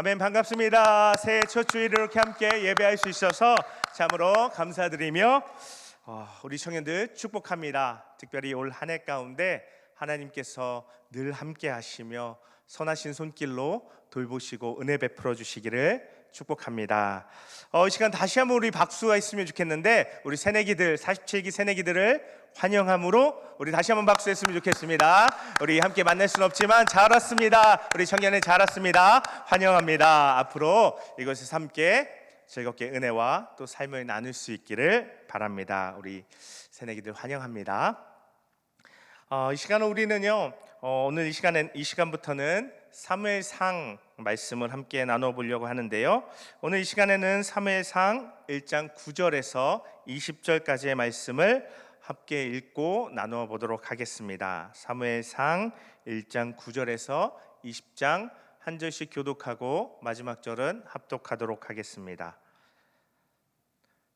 아멘. 반갑습니다. 새해 첫 주일을 이렇게 함께 예배할 수 있어서 참으로 감사드리며 우리 청년들 축복합니다. 특별히 올 한 해 가운데 하나님께서 늘 함께 하시며 선하신 손길로 돌보시고 은혜 베풀어 주시기를 축복합니다. 이 시간 다시 한번 우리 박수가 있으면 좋겠는데, 우리 새내기들, 47기 새내기들을 환영함으로 우리 다시 한번 박수했으면 좋겠습니다. 우리 함께 만날 수는 없지만 잘 왔습니다. 우리 청년들 잘 왔습니다. 환영합니다. 앞으로 이곳에서 함께 즐겁게 은혜와 또 삶을 나눌 수 있기를 바랍니다. 우리 새내기들 환영합니다. 이 시간은 우리는요, 오늘 이 시간부터는 사무엘상 말씀을 함께 나눠보려고 하는데요, 오늘 이 시간에는 사무엘상 1장 9절에서 20절까지의 말씀을 함께 읽고 나누어 보도록 하겠습니다. 사무엘상 1장 9절에서 20장 한 절씩 교독하고 마지막 절은 합독하도록 하겠습니다.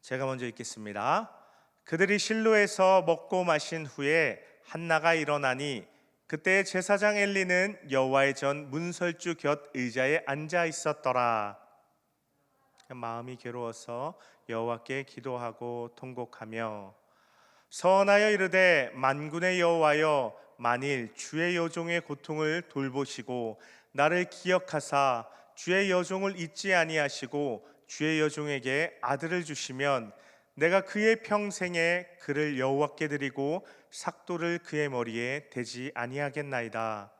제가 먼저 읽겠습니다. 그들이 실로에서 먹고 마신 후에 한나가 일어나니 그때 제사장 엘리는 여호와의 전 문설주 곁 의자에 앉아 있었더라. 마음이 괴로워서 여호와께 기도하고 통곡하며 서원하여 이르되, 만군의 여호와여, 만일 주의 여종의 고통을 돌보시고 나를 기억하사 주의 여종을 잊지 아니하시고 주의 여종에게 아들을 주시면 내가 그의 평생에 그를 여호와께 드리고 삭도를 그의 머리에 대지 아니하겠나이다.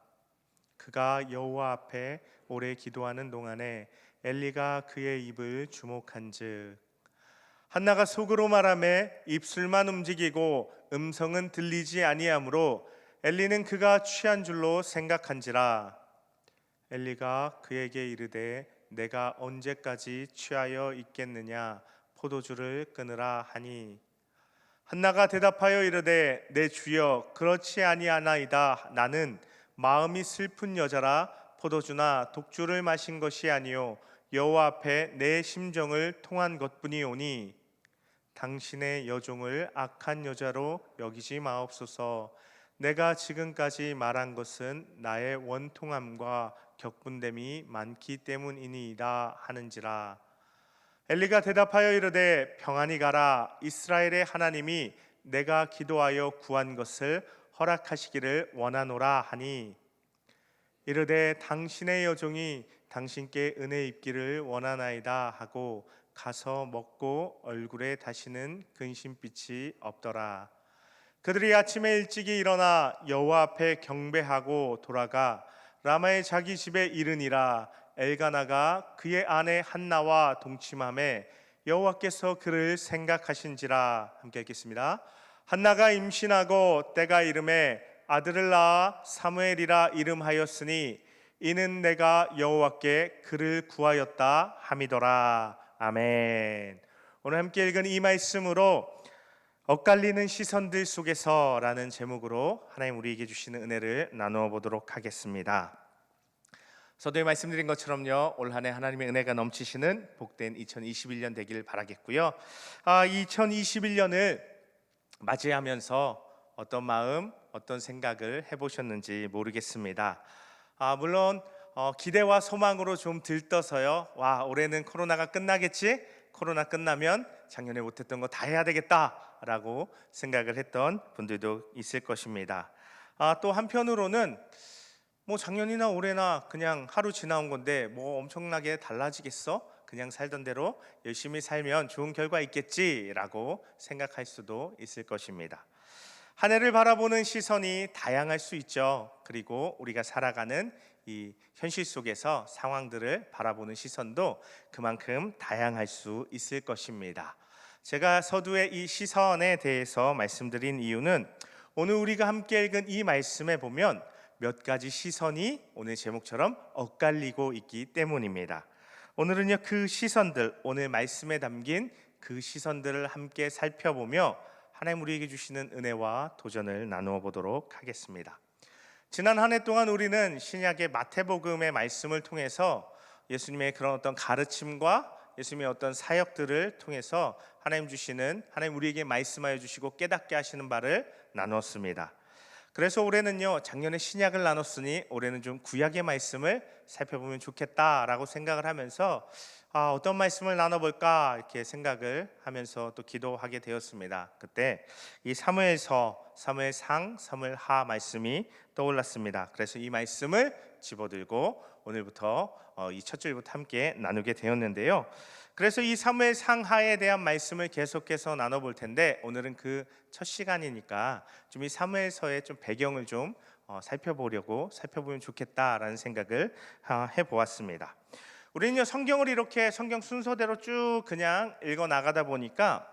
그가 여호와 앞에 오래 기도하는 동안에 엘리가 그의 입을 주목한즉 한나가 속으로 말하매 입술만 움직이고 음성은 들리지 아니하므로 엘리는 그가 취한 줄로 생각한지라. 엘리가 그에게 이르되, 내가 언제까지 취하여 있겠느냐, 포도주를 끊으라 하니, 한나가 대답하여 이르되, 내 주여, 그렇지 아니하나이다. 나는 마음이 슬픈 여자라 포도주나 독주를 마신 것이 아니요 여호와 앞에 내 심정을 통한 것뿐이오니, 당신의 여종을 악한 여자로 여기지 마옵소서. 내가 지금까지 말한 것은 나의 원통함과 격분됨이 많기 때문이니이다 하는지라. 엘리가 대답하여 이르되, 평안히 가라. 이스라엘의 하나님이 내가 기도하여 구한 것을 허락하시기를 원하노라 하니, 이르되 당신의 여종이 당신께 은혜 입기를 원하나이다 하고 가서 먹고 얼굴에 다시는 근심빛이 없더라. 그들이 아침에 일찍이 일어나 여호와 앞에 경배하고 돌아가 라마의 자기 집에 이르니라. 엘가나가 그의 아내 한나와 동침하매 여호와께서 그를 생각하신지라. 함께 읽겠습니다. 한나가 임신하고 때가 이름에 아들을 낳아 사무엘이라 이름하였으니 이는 내가 여호와께 그를 구하였다 함이더라. 아멘. 오늘 함께 읽은 이 말씀으로 엇갈리는 시선들 속에서라는 제목으로 하나님 우리에게 주시는 은혜를 나누어 보도록 하겠습니다. 서두에 말씀드린 것처럼요, 올 한 해 하나님의 은혜가 넘치시는 복된 2021년 되길 바라겠고요. 2021년을 맞이하면서 어떤 마음, 어떤 생각을 해보셨는지 모르겠습니다. 물론 기대와 소망으로 좀 들떠서요, 와, 올해는 코로나가 끝나겠지? 코로나 끝나면 작년에 못했던 거 다 해야 되겠다라고 생각을 했던 분들도 있을 것입니다. 또 한편으로는 뭐 작년이나 올해나 그냥 하루 지나온 건데 뭐 엄청나게 달라지겠어? 그냥 살던 대로 열심히 살면 좋은 결과 있겠지라고 생각할 수도 있을 것입니다. 한 해를 바라보는 시선이 다양할 수 있죠. 그리고 우리가 살아가는 이 현실 속에서 상황들을 바라보는 시선도 그만큼 다양할 수 있을 것입니다. 제가 서두에 이 시선에 대해서 말씀드린 이유는 오늘 우리가 함께 읽은 이 말씀에 보면 몇 가지 시선이 오늘 제목처럼 엇갈리고 있기 때문입니다. 오늘은요, 그 시선들, 오늘 말씀에 담긴 그 시선들을 함께 살펴보며 하나님 우리에게 주시는 은혜와 도전을 나누어 보도록 하겠습니다. 지난 한 해 동안 우리는 신약의 마태복음의 말씀을 통해서 예수님의 그런 어떤 가르침과 예수님의 어떤 사역들을 통해서 하나님 우리에게 말씀하여 주시고 깨닫게 하시는 바를 나누었습니다. 그래서 올해는요, 작년에 신약을 나눴으니 올해는 좀 구약의 말씀을 살펴보면 좋겠다라고 생각을 하면서 어떤 말씀을 나눠볼까 이렇게 생각을 하면서 또 기도하게 되었습니다. 그때 이 사무엘서, 사무엘상, 사무엘하 말씀이 떠올랐습니다. 그래서 이 말씀을 집어들고 오늘부터 이 첫 줄부터 함께 나누게 되었는데요. 그래서 이 사무엘 상하에 대한 말씀을 계속해서 나눠볼 텐데 오늘은 그 첫 시간이니까 좀 이 사무엘서의 좀 배경을 좀 살펴보면 좋겠다라는 생각을 해보았습니다. 우리는요, 성경을 이렇게 성경 순서대로 쭉 그냥 읽어 나가다 보니까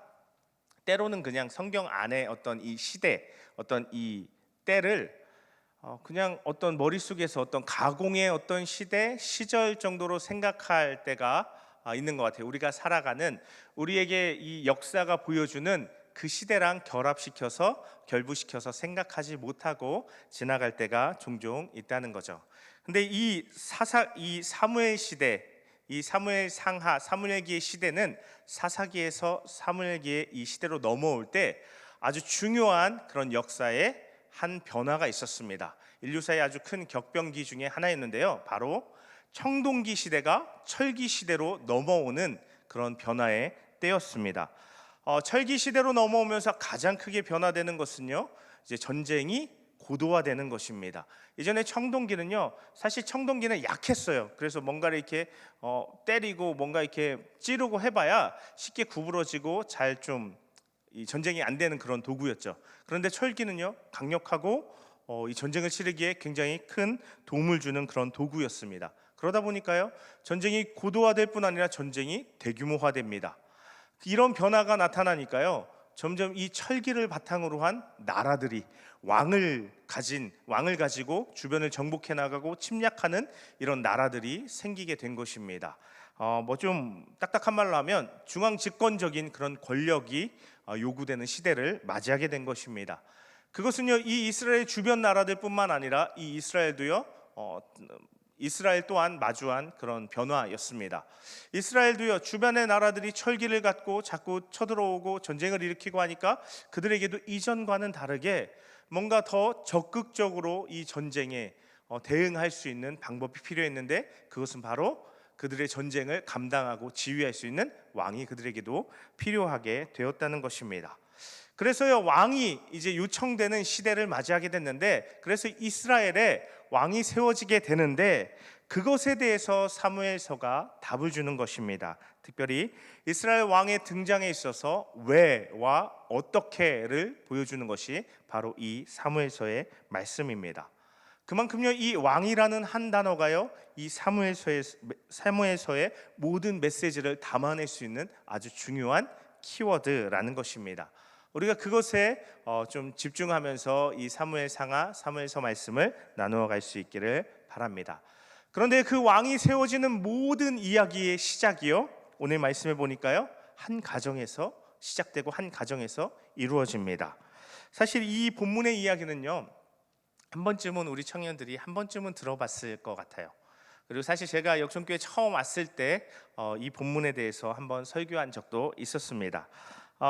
때로는 그냥 성경 안에 어떤 이 시대, 어떤 이 때를 그냥 어떤 머릿속에서 어떤 가공의 어떤 시대, 시절 정도로 생각할 때가 있는 것 같아요. 우리가 살아가는, 우리에게 이 역사가 보여주는 그 시대랑 결부시켜서 생각하지 못하고 지나갈 때가 종종 있다는 거죠. 근데 이 사무엘 시대, 이 사무엘 상하, 사무엘기의 시대는 사사기에서 사무엘기의 이 시대로 넘어올 때 아주 중요한 그런 역사의 한 변화가 있었습니다. 인류사의 아주 큰 격변기 중에 하나였는데요, 바로 청동기 시대가 철기 시대로 넘어오는 그런 변화의 때였습니다. 철기 시대로 넘어오면서 가장 크게 변화되는 것은요, 이제 전쟁이 고도화되는 것입니다. 이전에 청동기는요, 사실 청동기는 약했어요. 그래서 뭔가를 이렇게 때리고 뭔가 이렇게 찌르고 해봐야 쉽게 구부러지고 잘 좀 이 전쟁이 안 되는 그런 도구였죠. 그런데 철기는요, 강력하고 이 전쟁을 치르기에 굉장히 큰 도움을 주는 그런 도구였습니다. 그러다 보니까요, 전쟁이 고도화될 뿐 아니라 전쟁이 대규모화됩니다. 이런 변화가 나타나니까요, 점점 이 철기를 바탕으로 한 나라들이 왕을 가지고 주변을 정복해 나가고 침략하는 이런 나라들이 생기게 된 것입니다. 뭐 좀 딱딱한 말로 하면 중앙 집권적인 그런 권력이 요구되는 시대를 맞이하게 된 것입니다. 그것은요, 이 이스라엘 주변 나라들뿐만 아니라 이 이스라엘도요, 이스라엘 또한 마주한 그런 변화였습니다. 이스라엘도요, 주변의 나라들이 철기를 갖고 자꾸 쳐들어오고 전쟁을 일으키고 하니까 그들에게도 이전과는 다르게 뭔가 더 적극적으로 이 전쟁에 대응할 수 있는 방법이 필요했는데, 그것은 바로 그들의 전쟁을 감당하고 지휘할 수 있는 왕이 그들에게도 필요하게 되었다는 것입니다. 그래서요, 왕이 이제 요청되는 시대를 맞이하게 됐는데, 그래서 이스라엘에 왕이 세워지게 되는데, 그것에 대해서 사무엘서가 답을 주는 것입니다. 특별히 이스라엘 왕의 등장에 있어서 왜와 어떻게를 보여주는 것이 바로 이 사무엘서의 말씀입니다. 그만큼요, 이 왕이라는 한 단어가요, 이 사무엘서의 모든 메시지를 담아낼 수 있는 아주 중요한 키워드라는 것입니다. 우리가 그것에 좀 집중하면서 이 사무엘상하, 사무엘서 말씀을 나누어 갈 수 있기를 바랍니다. 그런데 그 왕이 세워지는 모든 이야기의 시작이요, 오늘 말씀해 보니까요, 한 가정에서 시작되고 한 가정에서 이루어집니다. 사실 이 본문의 이야기는요, 한 번쯤은 우리 청년들이 한 번쯤은 들어봤을 것 같아요. 그리고 사실 제가 역성교회 처음 왔을 때 이 본문에 대해서 한번 설교한 적도 있었습니다.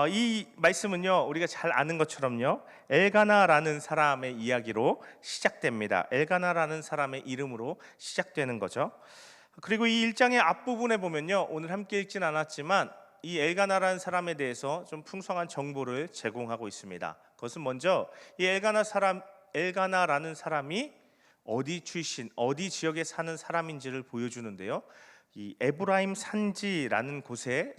이 말씀은요, 우리가 잘 아는 것처럼요, 엘가나라는 사람의 이야기로 시작됩니다. 엘가나라는 사람의 이름으로 시작되는 거죠. 그리고 이 1장의 앞부분에 보면요, 오늘 함께 읽진 않았지만 이 엘가나라는 사람에 대해서 좀 풍성한 정보를 제공하고 있습니다. 그것은 먼저 이 엘가나라는 사람이 어디 출신, 어디 지역에 사는 사람인지를 보여주는데요, 이 에브라임 산지라는 곳에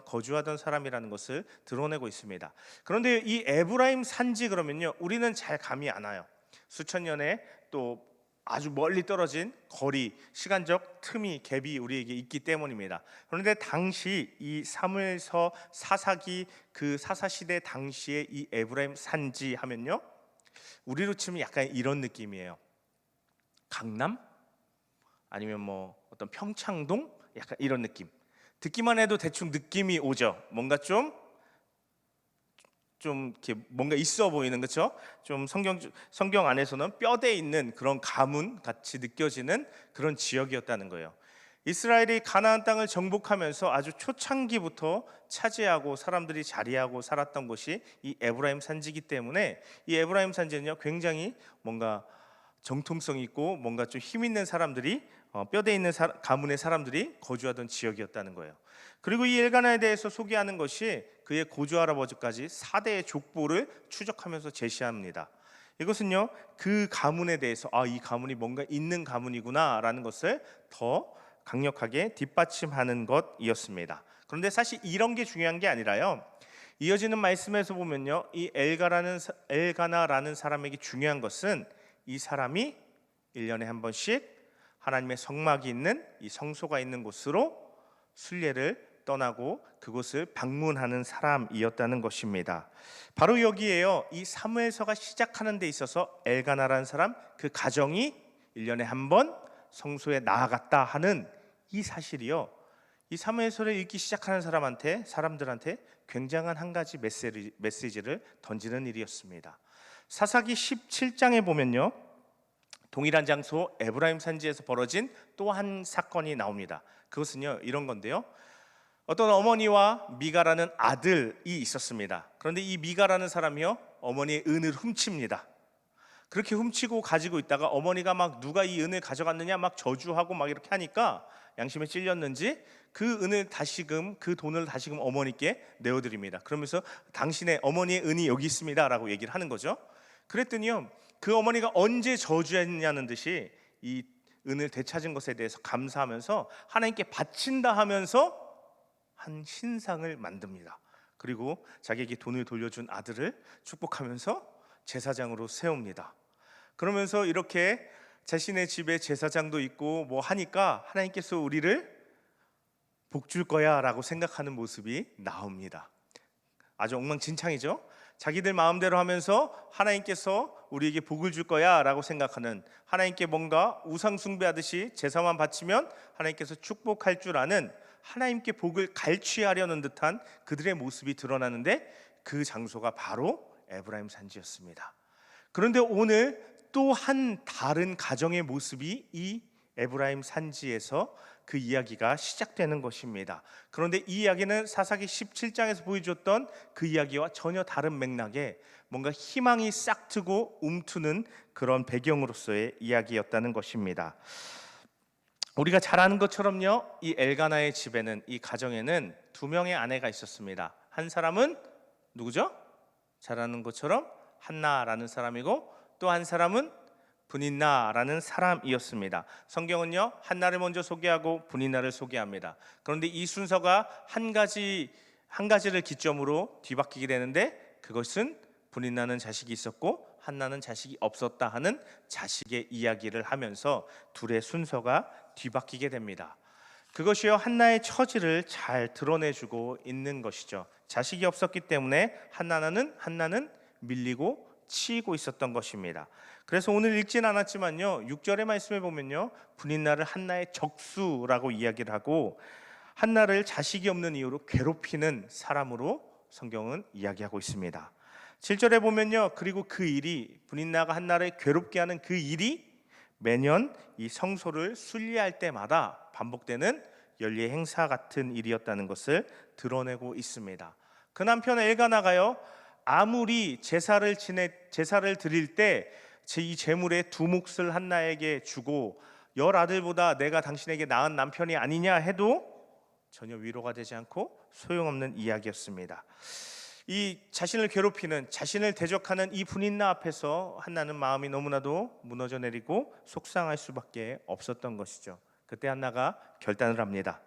거주하던 사람이라는 것을 드러내고 있습니다. 그런데 이 에브라임 산지 그러면요, 우리는 잘 감이 안 와요. 수천 년의 또 아주 멀리 떨어진 거리, 시간적 갭이 우리에게 있기 때문입니다. 그런데 당시 이 사무엘서 사사기, 그 사사시대 당시에 이 에브라임 산지 하면요, 우리로 치면 약간 이런 느낌이에요. 강남? 아니면 뭐 어떤 평창동? 약간 이런 느낌. 듣기만 해도 대충 느낌이 오죠. 뭔가 좀 이렇게 뭔가 있어 보이는, 그렇죠? 좀 성경 안에서는 뼈대 있는 그런 가문 같이 느껴지는 그런 지역이었다는 거예요. 이스라엘이 가나안 땅을 정복하면서 아주 초창기부터 차지하고 사람들이 자리하고 살았던 곳이 이 에브라임 산지이기 때문에 이 에브라임 산지는요 굉장히 뭔가 정통성 있고 뭔가 좀 힘 있는 사람들이 뼈대 있는 가문의 사람들이 거주하던 지역이었다는 거예요. 그리고 이 엘가나에 대해서 소개하는 것이 그의 고조 할아버지까지 4대의 족보를 추적하면서 제시합니다. 이것은요 그 가문에 대해서 이 가문이 뭔가 있는 가문이구나라는 것을 더 강력하게 뒷받침하는 것이었습니다. 그런데 사실 이런 게 중요한 게 아니라요. 이어지는 말씀에서 보면요, 이 엘가나라는 사람에게 중요한 것은 이 사람이 1년에 한 번씩 하나님의 성막이 있는 이 성소가 있는 곳으로 순례를 떠나고 그곳을 방문하는 사람이었다는 것입니다. 바로 여기에요, 이 사무엘서가 시작하는 데 있어서 엘가나라는 사람, 그 가정이 1년에 한 번 성소에 나아갔다 하는 이 사실이요, 이 사무엘서를 읽기 시작하는 사람들한테 굉장한 한 가지 메시지를 던지는 일이었습니다. 사사기 17장에 보면요, 동일한 장소 에브라임 산지에서 벌어진 또 한 사건이 나옵니다. 그것은요 이런 건데요, 어떤 어머니와 미가라는 아들이 있었습니다. 그런데 이 미가라는 사람이요 어머니의 은을 훔칩니다. 그렇게 훔치고 가지고 있다가 어머니가 막 누가 이 은을 가져갔느냐 막 저주하고 막 이렇게 하니까 양심에 찔렸는지 그 은을 그 돈을 다시금 어머니께 내어드립니다. 그러면서 당신의 어머니의 은이 여기 있습니다라고 얘기를 하는 거죠. 그랬더니요 그 어머니가 언제 저주했냐는 듯이 이 은을 되찾은 것에 대해서 감사하면서 하나님께 바친다 하면서 한 신상을 만듭니다. 그리고 자기에게 돈을 돌려준 아들을 축복하면서 제사장으로 세웁니다. 그러면서 이렇게 자신의 집에 제사장도 있고 뭐 하니까 하나님께서 우리를 복 줄 거야 라고 생각하는 모습이 나옵니다. 아주 엉망진창이죠. 자기들 마음대로 하면서 하나님께서 우리에게 복을 줄 거야 라고 생각하는, 하나님께 뭔가 우상 숭배하듯이 제사만 바치면 하나님께서 축복할 줄 아는, 하나님께 복을 갈취하려는 듯한 그들의 모습이 드러나는데 그 장소가 바로 에브라임 산지였습니다. 그런데 오늘 또 한 다른 가정의 모습이 이 에브라임 산지에서 그 이야기가 시작되는 것입니다. 그런데 이 이야기는 사사기 17장에서 보여줬던 그 이야기와 전혀 다른 맥락에 뭔가 희망이 싹트고 움트는 그런 배경으로서의 이야기였다는 것입니다. 우리가 잘 아는 것처럼요, 이 엘가나의 집에는, 이 가정에는 2명의 아내가 있었습니다. 한 사람은 누구죠? 잘 아는 것처럼 한나라는 사람이고, 또 한 사람은 브닌나라는 사람이었습니다. 성경은요 한나를 먼저 소개하고 브닌나를 소개합니다. 그런데 이 순서가 한 가지를 기점으로 뒤바뀌게 되는데, 그것은 브닌나는 자식이 있었고 한나는 자식이 없었다 하는 자식의 이야기를 하면서 둘의 순서가 뒤바뀌게 됩니다. 그것이요 한나의 처지를 잘 드러내주고 있는 것이죠. 자식이 없었기 때문에 한나는 밀리고 치이고 있었던 것입니다. 그래서 오늘 읽진 않았지만요 6절의 말씀에 보면요 브닌나를 한나의 적수라고 이야기를 하고 한나를 자식이 없는 이유로 괴롭히는 사람으로 성경은 이야기하고 있습니다. 7절에 보면요 그리고 그 일이, 브닌나가 한나를 괴롭게 하는 그 일이 매년 이 성소를 순리할 때마다 반복되는 연례 행사 같은 일이었다는 것을 드러내고 있습니다. 그 남편 엘가나가요 아무리 제사를 드릴 때 이 제물의 2몫을 한나에게 주고 10아들보다 내가 당신에게 나은 남편이 아니냐 해도 전혀 위로가 되지 않고 소용없는 이야기였습니다. 이 자신을 괴롭히는, 자신을 대적하는 이 브닌나 앞에서 한나는 마음이 너무나도 무너져 내리고 속상할 수밖에 없었던 것이죠. 그때 한나가 결단을 합니다.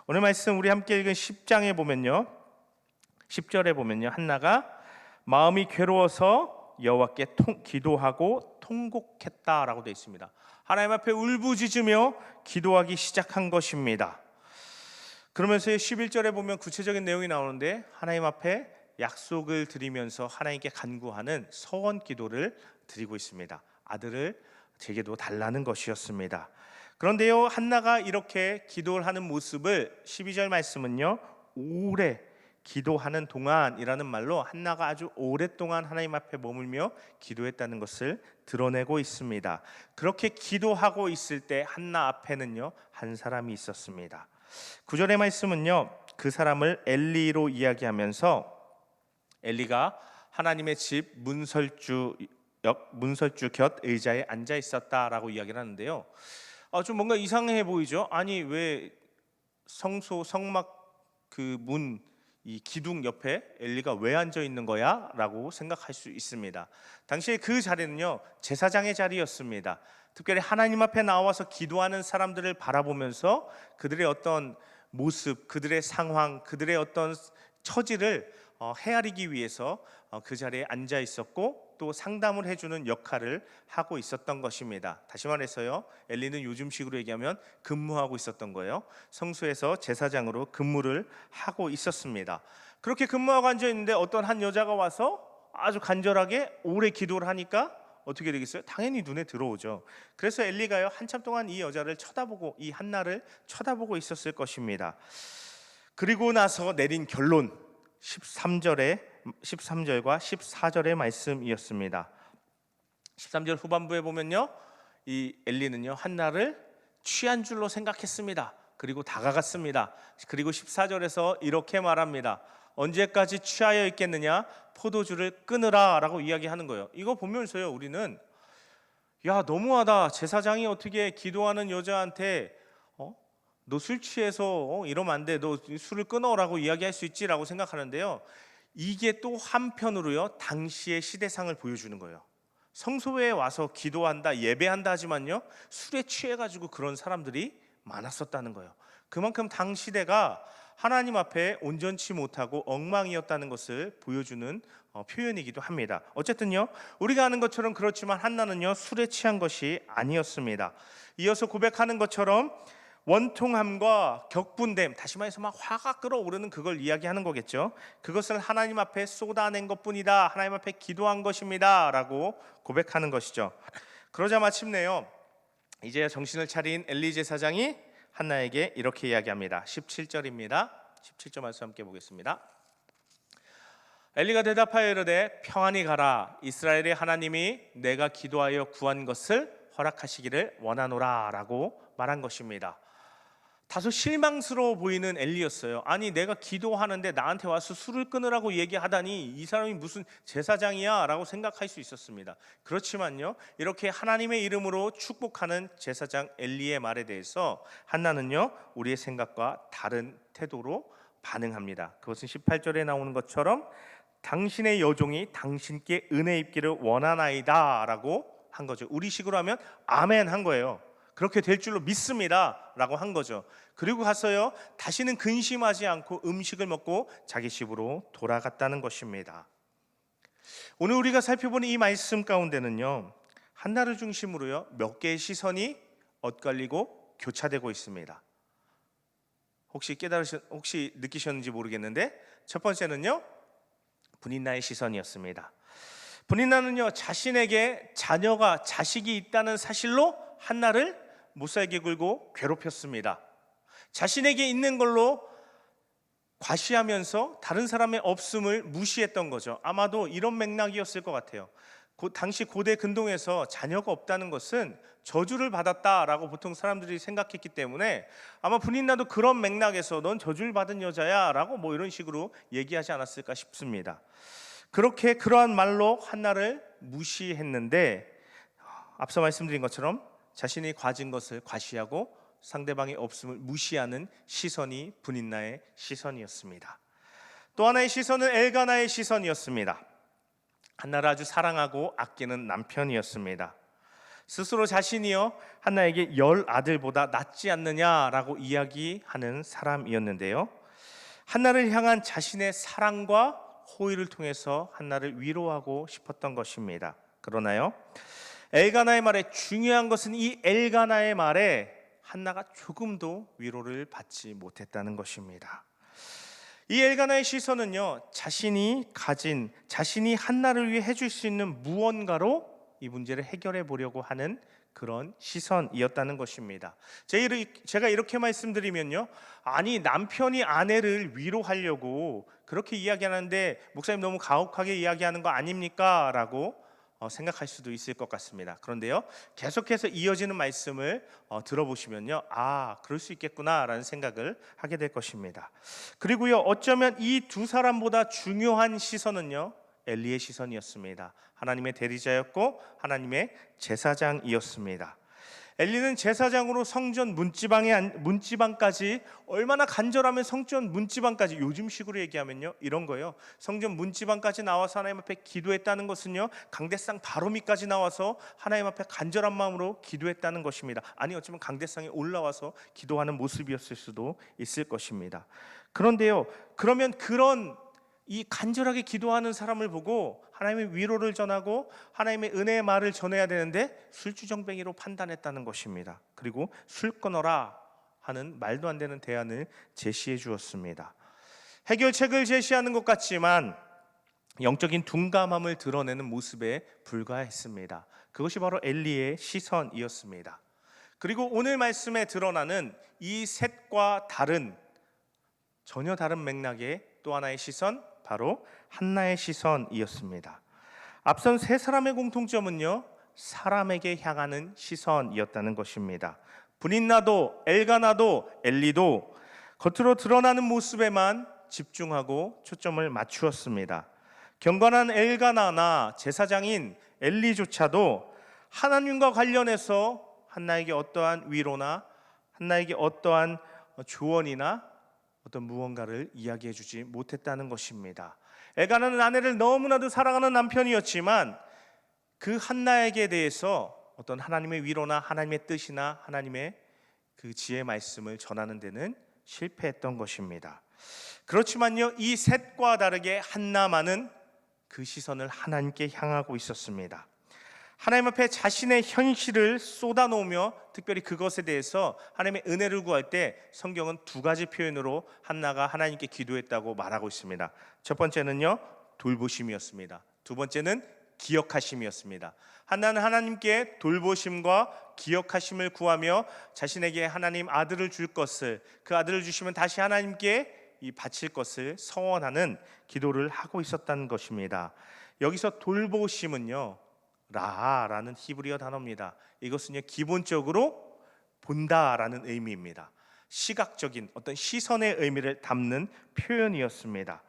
오늘 말씀 우리 함께 읽은 10절에 보면요 한나가 마음이 괴로워서 여호와께 기도하고 통곡했다라고 되어 있습니다. 하나님 앞에 울부짖으며 기도하기 시작한 것입니다. 그러면서 11절에 보면 구체적인 내용이 나오는데 하나님 앞에 약속을 드리면서 하나님께 간구하는 서원 기도를 드리고 있습니다. 아들을 제게도 달라는 것이었습니다. 그런데요 한나가 이렇게 기도를 하는 모습을 12절 말씀은요 오래 기도하는 동안이라는 말로 한나가 아주 오랫동안 하나님 앞에 머물며 기도했다는 것을 드러내고 있습니다. 그렇게 기도하고 있을 때 한나 앞에는요 한 사람이 있었습니다. 9절의 말씀은요 그 사람을 엘리로 이야기하면서 엘리가 하나님의 집 문설주 곁 의자에 앉아 있었다라고 이야기를 하는데요. 좀 뭔가 이상해 보이죠? 아니 왜 성막 그 문 이 기둥 옆에 엘리가 왜 앉아 있는 거야? 라고 생각할 수 있습니다. 당시에 그 자리는요 제사장의 자리였습니다. 특별히 하나님 앞에 나와서 기도하는 사람들을 바라보면서 그들의 어떤 모습, 그들의 상황, 그들의 어떤 처지를 헤아리기 위해서 그 자리에 앉아 있었고 또 상담을 해주는 역할을 하고 있었던 것입니다. 다시 말해서요 엘리는 요즘식으로 얘기하면 근무하고 있었던 거예요. 성소에서 제사장으로 근무를 하고 있었습니다. 그렇게 근무하고 앉아 있는데 어떤 한 여자가 와서 아주 간절하게 오래 기도를 하니까 어떻게 되겠어요? 당연히 눈에 들어오죠. 그래서 엘리가요 한참 동안 이 여자를 쳐다보고 이 한나를 쳐다보고 있었을 것입니다. 그리고 나서 내린 결론 13절과 14절의 말씀이었습니다. 13절 후반부에 보면요 이 엘리는요 한나를 취한 줄로 생각했습니다. 그리고 다가갔습니다. 그리고 14절에서 이렇게 말합니다. 언제까지 취하여 있겠느냐? 포도주를 끊으라 라고 이야기하는 거예요. 이거 보면서요 우리는 야 너무하다. 제사장이 어떻게 기도하는 여자한테 너 술 취해서 이러면 안 돼. 너 술을 끊어라고 이야기할 수 있지라고 생각하는데요. 이게 또 한편으로요 당시의 시대상을 보여주는 거예요. 성소에 와서 기도한다 예배한다 하지만요 술에 취해가지고 그런 사람들이 많았었다는 거예요. 그만큼 당 시대가 하나님 앞에 온전치 못하고 엉망이었다는 것을 보여주는 표현이기도 합니다. 어쨌든요 우리가 아는 것처럼 그렇지만 한나는요 술에 취한 것이 아니었습니다. 이어서 고백하는 것처럼 원통함과 격분됨, 다시 말해서 막 화가 끓어오르는 그걸 이야기하는 거겠죠. 그것을 하나님 앞에 쏟아낸 것뿐이다. 하나님 앞에 기도한 것입니다 라고 고백하는 것이죠. 그러자 마침내요 이제 정신을 차린 엘리 제사장이 한나에게 이렇게 이야기합니다. 17절입니다 17절 말씀 함께 보겠습니다. 엘리가 대답하여 이르되 평안히 가라. 이스라엘의 하나님이 내가 기도하여 구한 것을 허락하시기를 원하노라 라고 말한 것입니다. 다소 실망스러워 보이는 엘리였어요. 아니 내가 기도하는데 나한테 와서 술을 끊으라고 얘기하다니 이 사람이 무슨 제사장이야 라고 생각할 수 있었습니다. 그렇지만요 이렇게 하나님의 이름으로 축복하는 제사장 엘리의 말에 대해서 한나는요 우리의 생각과 다른 태도로 반응합니다. 그것은 18절에 나오는 것처럼 당신의 여종이 당신께 은혜 입기를 원하나이다 라고 한 거죠. 우리식으로 하면 아멘 한 거예요. 그렇게 될 줄로 믿습니다 라고 한 거죠. 그리고 가서요 다시는 근심하지 않고 음식을 먹고 자기 집으로 돌아갔다는 것입니다. 오늘 우리가 살펴보는 이 말씀 가운데는요 한나를 중심으로요 몇 개의 시선이 엇갈리고 교차되고 있습니다. 혹시 느끼셨는지 모르겠는데 첫 번째는요 분인나의 시선이었습니다. 분인나는요 자신에게 자식이 있다는 사실로 한나를 못살게 굴고 괴롭혔습니다. 자신에게 있는 걸로 과시하면서 다른 사람의 없음을 무시했던 거죠. 아마도 이런 맥락이었을 것 같아요. 당시 고대 근동에서 자녀가 없다는 것은 저주를 받았다라고 보통 사람들이 생각했기 때문에 아마 분인나도 그런 맥락에서 넌 저주를 받은 여자야 라고 뭐 이런 식으로 얘기하지 않았을까 싶습니다. 그렇게 그러한 말로 한나를 무시했는데 앞서 말씀드린 것처럼 자신이 가진 것을 과시하고 상대방의 없음을 무시하는 시선이 분인나의 시선이었습니다. 또 하나의 시선은 엘가나의 시선이었습니다. 한나를 아주 사랑하고 아끼는 남편이었습니다. 스스로 자신이요 한나에게 10 아들보다 낫지 않느냐라고 이야기하는 사람이었는데요. 한나를 향한 자신의 사랑과 호의를 통해서 한나를 위로하고 싶었던 것입니다. 그러나요 엘가나의 말에 중요한 것은 이 엘가나의 말에 한나가 조금도 위로를 받지 못했다는 것입니다. 이 엘가나의 시선은요 자신이 한나를 위해 해줄 수 있는 무언가로 이 문제를 해결해 보려고 하는 그런 시선이었다는 것입니다. 제가 이렇게 말씀드리면요, 아니 남편이 아내를 위로하려고 그렇게 이야기하는데 목사님 너무 가혹하게 이야기하는 거 아닙니까? 라고 생각할 수도 있을 것 같습니다. 그런데요, 계속해서 이어지는 말씀을 들어보시면요, 아, 그럴 수 있겠구나라는 생각을 하게 될 것입니다. 그리고요, 어쩌면 이 두 사람보다 중요한 시선은요, 엘리의 시선이었습니다. 하나님의 대리자였고 하나님의 제사장이었습니다. 엘리는 제사장으로 성전 문지방까지, 얼마나 간절하면 성전 문지방까지, 요즘식으로 얘기하면요 이런 거예요. 성전 문지방까지 나와서 하나님 앞에 기도했다는 것은요, 강대상 바로 밑까지 나와서 하나님 앞에 간절한 마음으로 기도했다는 것입니다. 아니 어쩌면 강대상에 올라와서 기도하는 모습이었을 수도 있을 것입니다. 그런데요, 그러면 그런 이 간절하게 기도하는 사람을 보고 하나님의 위로를 전하고 하나님의 은혜의 말을 전해야 되는데 술주정뱅이로 판단했다는 것입니다. 그리고 술 끊어라 하는 말도 안 되는 대안을 제시해 주었습니다. 해결책을 제시하는 것 같지만 영적인 둔감함을 드러내는 모습에 불과했습니다. 그것이 바로 엘리의 시선이었습니다. 그리고 오늘 말씀에 드러나는 이 셋과 전혀 다른 맥락의 또 하나의 시선, 바로 한나의 시선이었습니다. 앞선 세 사람의 공통점은요, 사람에게 향하는 시선이었다는 것입니다. 브닌나도 엘가나도 엘리도 겉으로 드러나는 모습에만 집중하고 초점을 맞추었습니다. 경건한 엘가나나 제사장인 엘리조차도 하나님과 관련해서 한나에게 어떠한 위로나 한나에게 어떠한 조언이나 어떤 무언가를 이야기해 주지 못했다는 것입니다. 엘가나는 아내를 너무나도 사랑하는 남편이었지만 그 한나에게 대해서 어떤 하나님의 위로나 하나님의 뜻이나 하나님의 그 지혜 말씀을 전하는 데는 실패했던 것입니다. 그렇지만요, 이 셋과 다르게 한나만은 그 시선을 하나님께 향하고 있었습니다. 하나님 앞에 자신의 현실을 쏟아놓으며 특별히 그것에 대해서 하나님의 은혜를 구할 때 성경은 두 가지 표현으로 한나가 하나님께 기도했다고 말하고 있습니다. 첫 번째는요, 돌보심이었습니다. 두 번째는 기억하심이었습니다. 한나는 하나님께 돌보심과 기억하심을 구하며 자신에게 하나님 아들을 줄 것을, 그 아들을 주시면 다시 하나님께 이 바칠 것을 서원하는 기도를 하고 있었다는 것입니다. 여기서 돌보심은요, 라라는 히브리어 단어입니다. 이것은요, 기본적으로 본다라는 의미입니다. 시각적인 어떤 시선의 의미를 담는 표현이었습니다.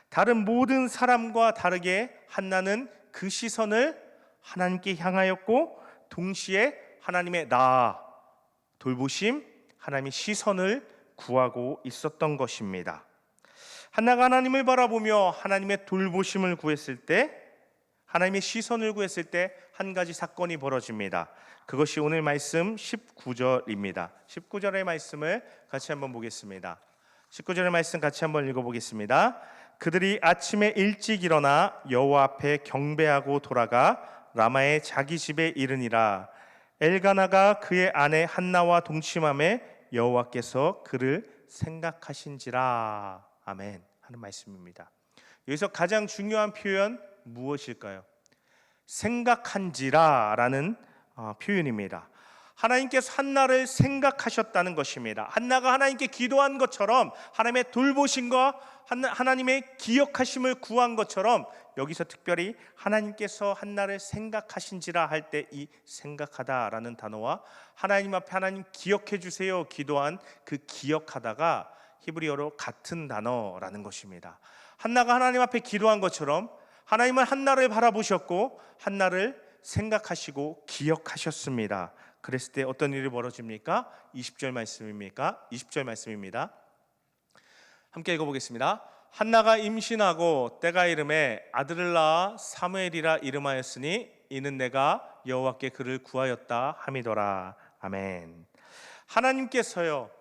다른 모든 사람과 다르게 한나는 그 시선을 하나님께 향하였고 동시에 하나님의 돌보심, 하나님의 시선을 구하고 있었던 것입니다. 한나가 하나님을 바라보며 하나님의 돌보심을 구했을 때, 하나님의 시선을 구했을 때 한 가지 사건이 벌어집니다. 그것이 오늘 말씀 19절입니다. 19절의 말씀을 같이 한번 보겠습니다. 19절의 말씀 같이 한번 읽어보겠습니다. 그들이 아침에 일찍 일어나 여호와 앞에 경배하고 돌아가 라마의 자기 집에 이르니라. 엘가나가 그의 아내 한나와 동침함에 여호와께서 그를 생각하신지라. 아멘 하는 말씀입니다. 여기서 가장 중요한 표현 무엇일까요? 생각한지라라는 표현입니다. 하나님께서 한나를 생각하셨다는 것입니다. 한나가 하나님께 기도한 것처럼 하나님의 돌보심과 하나님의 기억하심을 구한 것처럼 여기서 특별히 하나님께서 한나를 생각하신지라 할 때 이 생각하다라는 단어와 하나님 앞에 하나님 기억해 주세요 기도한 그 기억하다가 히브리어로 같은 단어라는 것입니다. 한나가 하나님 앞에 기도한 것처럼 하나님은 한나를 바라보셨고 한나를 생각하시고 기억하셨습니다. 그랬을 때 어떤 일이 벌어집니까? 20절 말씀입니다. 함께 읽어보겠습니다. 한나가 임신하고 때가 이름에 아들을 낳아 사무엘이라 이름하였으니 이는 내가 여호와께 그를 구하였다 함이더라. 아멘. 하나님께서요,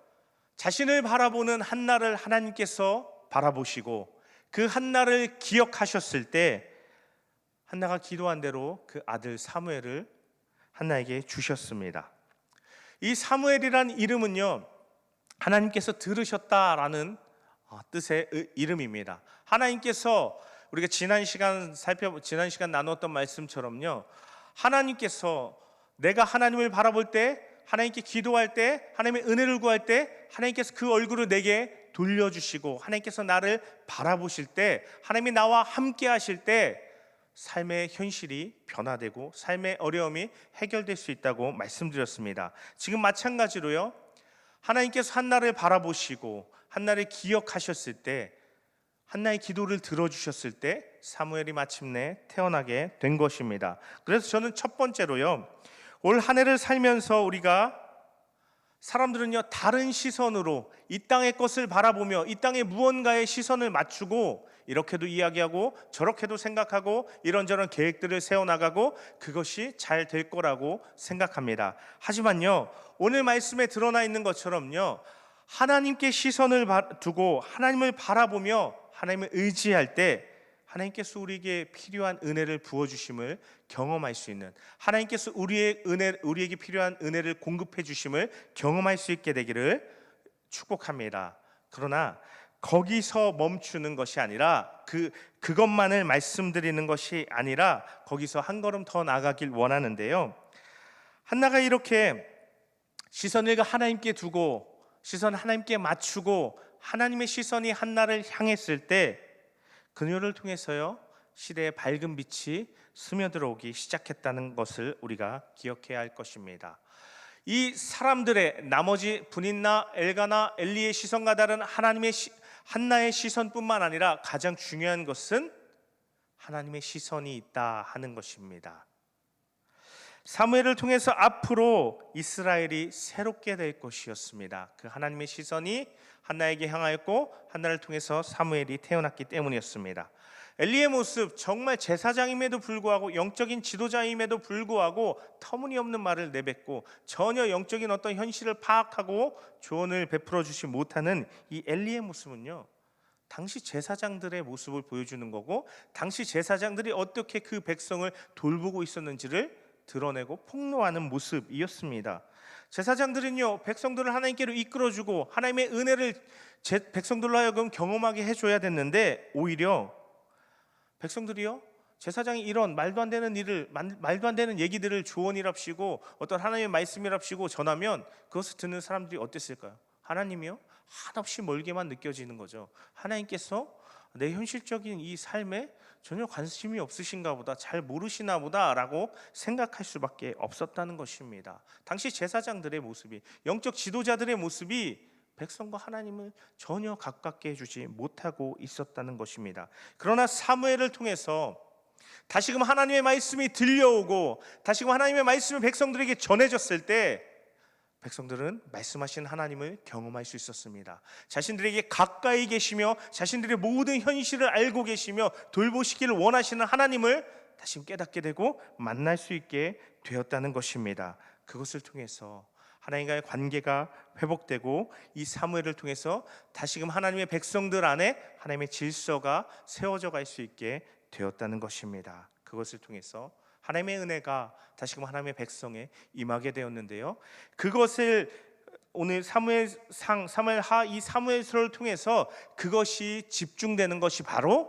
자신을 바라보는 한나를 하나님께서 바라보시고 그 한나를 기억하셨을 때 한나가 기도한 대로 그 아들 사무엘을 한나에게 주셨습니다. 이 사무엘이란 이름은요, 하나님께서 들으셨다라는 뜻의 이름입니다. 하나님께서 우리가 지난 시간 나누었던 말씀처럼요, 하나님께서 내가 하나님을 바라볼 때, 하나님께 기도할 때, 하나님의 은혜를 구할 때 하나님께서 그 얼굴을 내게 돌려주시고 하나님께서 나를 바라보실 때, 하나님이 나와 함께 하실 때 삶의 현실이 변화되고 삶의 어려움이 해결될 수 있다고 말씀드렸습니다. 지금 마찬가지로요, 하나님께서 한나를 바라보시고 한나를 기억하셨을 때, 한나의 기도를 들어주셨을 때 사무엘이 마침내 태어나게 된 것입니다. 그래서 저는 첫 번째로요, 올 한 해를 살면서 우리가 사람들은요 다른 시선으로 이 땅의 것을 바라보며 이 땅에 무언가의 시선을 맞추고 이렇게도 이야기하고 저렇게도 생각하고 이런저런 계획들을 세워나가고 그것이 잘 될 거라고 생각합니다. 하지만요, 오늘 말씀에 드러나 있는 것처럼요, 하나님께 시선을 두고 하나님을 바라보며 하나님을 의지할 때 하나님께서 우리에게 필요한 은혜를 부어주심을 경험할 수 있는, 하나님께서 우리에게 필요한 은혜를 공급해 주심을 경험할 수 있게 되기를 축복합니다. 그러나 거기서 멈추는 것이 아니라 그것만을 말씀드리는 것이 아니라 거기서 한 걸음 더 나가길 원하는데요, 한나가 이렇게 시선을 하나님께 두고 시선 하나님께 맞추고 하나님의 시선이 한나를 향했을 때 그녀를 통해서요 시대의 밝은 빛이 스며들어오기 시작했다는 것을 우리가 기억해야 할 것입니다. 이 사람들의 나머지 분인나 엘가나 엘리의 시선과 다른 한나의 시선뿐만 아니라 가장 중요한 것은 하나님의 시선이 있다 하는 것입니다. 사무엘을 통해서 앞으로 이스라엘이 새롭게 될 것이었습니다. 그 하나님의 시선이 한나에게 향하였고 한나를 통해서 사무엘이 태어났기 때문이었습니다. 엘리의 모습, 정말 제사장임에도 불구하고 영적인 지도자임에도 불구하고 터무니없는 말을 내뱉고 전혀 영적인 어떤 현실을 파악하고 조언을 베풀어 주지 못하는 이 엘리의 모습은요, 당시 제사장들의 모습을 보여주는 거고 당시 제사장들이 어떻게 그 백성을 돌보고 있었는지를 드러내고 폭로하는 모습이었습니다. 제사장들은요 백성들을 하나님께로 이끌어주고 하나님의 은혜를 백성들로 하여금 경험하게 해줘야 됐는데 오히려 백성들이요 제사장이 이런 말도 안 되는 얘기들을 조언이랍시고 어떤 하나님의 말씀이랍시고 전하면 그것을 듣는 사람들이 어땠을까요? 하나님이요 한없이 멀게만 느껴지는 거죠. 하나님께서 내 현실적인 이 삶에 전혀 관심이 없으신가 보다, 잘 모르시나 보다 라고 생각할 수밖에 없었다는 것입니다. 당시 제사장들의 모습이, 영적 지도자들의 모습이 백성과 하나님을 전혀 가깝게 해주지 못하고 있었다는 것입니다. 그러나 사무엘을 통해서 다시금 하나님의 말씀이 들려오고 다시금 하나님의 말씀이 백성들에게 전해졌을 때 백성들은 말씀하신 하나님을 경험할 수 있었습니다. 자신들에게 가까이 계시며 자신들의 모든 현실을 알고 계시며 돌보시기를 원하시는 하나님을 다시 깨닫게 되고 만날 수 있게 되었다는 것입니다. 그것을 통해서 하나님과의 관계가 회복되고 이 사무엘을 통해서 다시금 하나님의 백성들 안에 하나님의 질서가 세워져 갈 수 있게 되었다는 것입니다. 그것을 통해서 하나님의 은혜가 다시금 하나님의 백성에 임하게 되었는데요, 그것을 오늘 사무엘하 이 사무엘서를 통해서 그것이 집중되는 것이 바로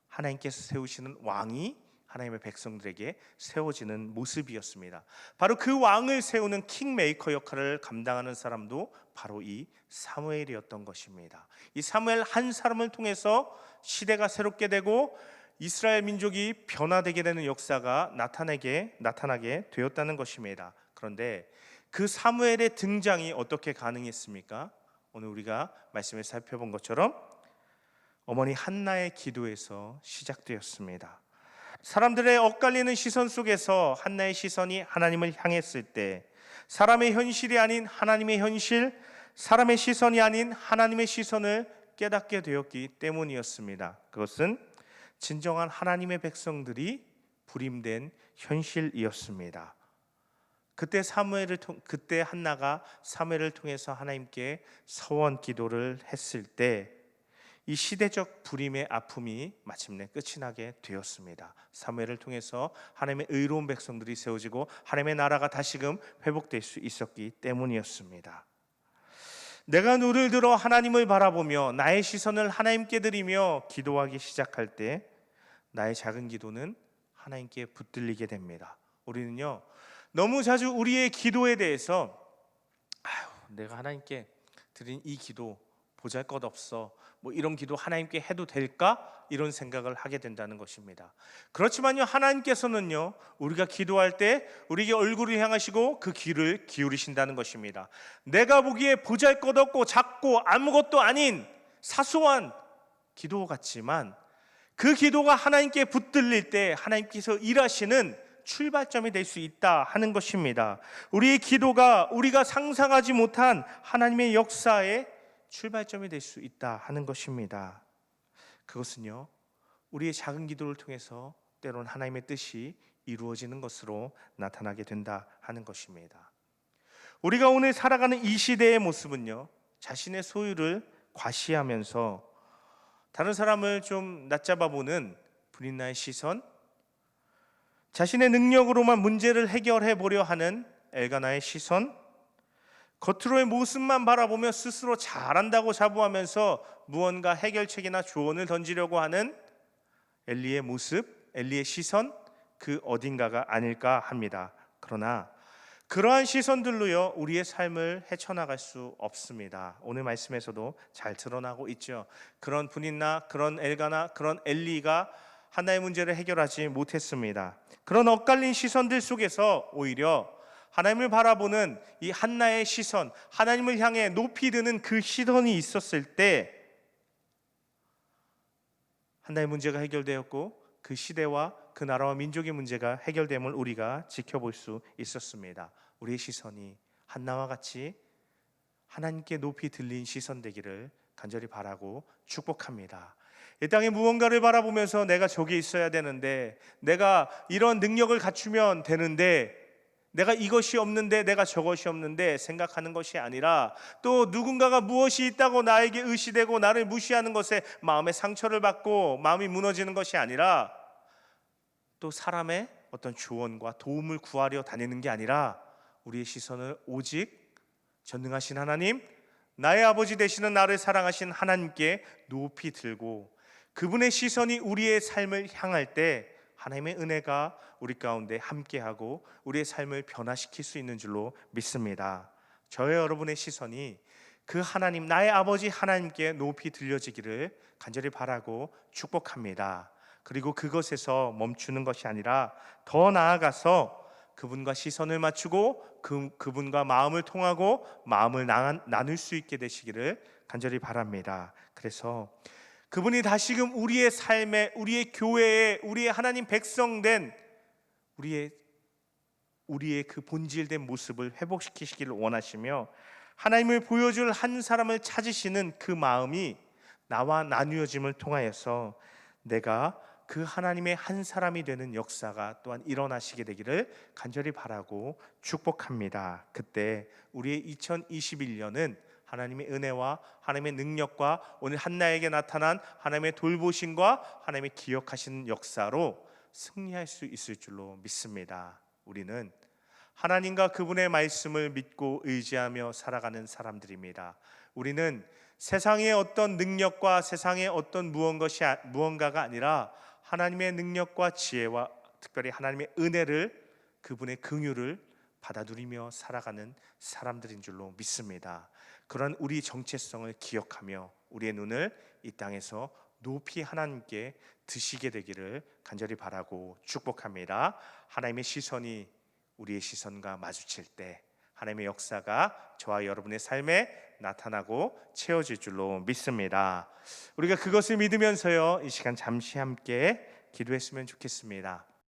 하나님께서 세우시는 왕이 하나님의 백성들에게 세워지는 모습이었습니다. 바로 그 왕을 세우는 킹메이커 역할을 감당하는 사람도 바로 이 사무엘이었던 것입니다. 이 사무엘 한 사람을 통해서 시대가 새롭게 되고 이스라엘 민족이 변화되게 되는 역사가 나타나게 되었다는 것입니다. 그런데 그 사무엘의 등장이 어떻게 가능했습니까? 오늘 우리가 말씀을 살펴본 것처럼 어머니 한나의 기도에서 시작되었습니다. 사람들의 엇갈리는 시선 속에서 한나의 시선이 하나님을 향했을 때 사람의 현실이 아닌 하나님의 현실, 사람의 시선이 아닌 하나님의 시선을 깨닫게 되었기 때문이었습니다. 그것은 진정한 하나님의 백성들이 부림된 현실이었습니다. 그때 한나가 사무엘을 통해서 하나님께 서원 기도를 했을 때 이 시대적 부림의 아픔이 마침내 끝이 나게 되었습니다. 사무엘을 통해서 하나님의 의로운 백성들이 세워지고 하나님의 나라가 다시금 회복될 수 있었기 때문이었습니다. 내가 눈을 들어 하나님을 바라보며 나의 시선을 하나님께 드리며 기도하기 시작할 때 나의 작은 기도는 하나님께 붙들리게 됩니다. 우리는요 너무 자주 우리의 기도에 대해서 내가 하나님께 드린 이 기도 보잘것없어, 뭐 이런 기도 하나님께 해도 될까? 이런 생각을 하게 된다는 것입니다. 그렇지만요, 하나님께서는요, 우리가 기도할 때 우리에게 얼굴을 향하시고 그 귀를 기울이신다는 것입니다. 내가 보기에 보잘것없고 작고 아무것도 아닌 사소한 기도 같지만 그 기도가 하나님께 붙들릴 때 하나님께서 일하시는 출발점이 될 수 있다 하는 것입니다. 우리의 기도가 우리가 상상하지 못한 하나님의 역사의 출발점이 될 수 있다 하는 것입니다. 그것은요, 우리의 작은 기도를 통해서 때론 하나님의 뜻이 이루어지는 것으로 나타나게 된다 하는 것입니다. 우리가 오늘 살아가는 이 시대의 모습은요, 자신의 소유를 과시하면서 다른 사람을 좀 낮잡아보는 분인나의 시선, 자신의 능력으로만 문제를 해결해 보려 하는 엘가나의 시선, 겉으로의 모습만 바라보며 스스로 잘한다고 자부하면서 무언가 해결책이나 조언을 던지려고 하는 엘리의 모습, 엘리의 시선, 그 어딘가가 아닐까 합니다. 그러나 그러한 시선들로요, 우리의 삶을 헤쳐나갈 수 없습니다. 오늘 말씀에서도 잘 드러나고 있죠. 그런 분인나, 그런 엘가나, 그런 엘리가 하나의 문제를 해결하지 못했습니다. 그런 엇갈린 시선들 속에서 오히려 하나님을 바라보는 이 한나의 시선, 하나님을 향해 높이 드는 그 시선이 있었을 때 한나의 문제가 해결되었고 그 시대와 그 나라와 민족의 문제가 해결됨을 우리가 지켜볼 수 있었습니다. 우리의 시선이 한나와 같이 하나님께 높이 들린 시선 되기를 간절히 바라고 축복합니다. 이 땅에 무언가를 바라보면서 내가 저기 있어야 되는데, 내가 이런 능력을 갖추면 되는데, 내가 이것이 없는데, 내가 저것이 없는데 생각하는 것이 아니라, 또 누군가가 무엇이 있다고 나에게 의시되고 나를 무시하는 것에 마음의 상처를 받고 마음이 무너지는 것이 아니라, 또 사람의 어떤 조언과 도움을 구하려 다니는 게 아니라 우리의 시선을 오직 전능하신 하나님, 나의 아버지 되시는 나를 사랑하신 하나님께 높이 들고 그분의 시선이 우리의 삶을 향할 때 하나님의 은혜가 우리 가운데 함께하고 우리의 삶을 변화시킬 수 있는 줄로 믿습니다. 저의 여러분의 시선이 그 하나님, 나의 아버지 하나님께 높이 들려지기를 간절히 바라고 축복합니다. 그리고 그것에서 멈추는 것이 아니라 더 나아가서 그분과 시선을 맞추고 그분과 마음을 통하고 마음을 나눌 수 있게 되시기를 간절히 바랍니다. 그래서 그분이 다시금 우리의 삶에, 우리의 교회에, 우리의 하나님 백성된 우리의 그 본질된 모습을 회복시키시기를 원하시며, 하나님을 보여줄 한 사람을 찾으시는 그 마음이 나와 나누어짐을 통하여서 내가 그 하나님의 한 사람이 되는 역사가 또한 일어나시게 되기를 간절히 바라고 축복합니다. 그때 우리의 2021년은 하나님의 은혜와 하나님의 능력과 오늘 한나에게 나타난 하나님의 돌보심과 하나님의 기억하시는 역사로 승리할 수 있을 줄로 믿습니다. 우리는 하나님과 그분의 말씀을 믿고 의지하며 살아가는 사람들입니다. 우리는 세상의 어떤 능력과 세상의 어떤 무언가가 아니라 하나님의 능력과 지혜와 특별히 하나님의 은혜를, 그분의 긍휼을 받아들이며 살아가는 사람들인 줄로 믿습니다. 그런 우리 정체성을 기억하며 우리의 눈을 이 땅에서 높이 하나님께 드시게 되기를 간절히 바라고 축복합니다. 하나님의 시선이 우리의 시선과 마주칠 때 하나님의 역사가 저와 여러분의 삶에 나타나고 채워질 줄로 믿습니다. 우리가 그것을 믿으면서요, 이 시간 잠시 함께 기도했으면 좋겠습니다.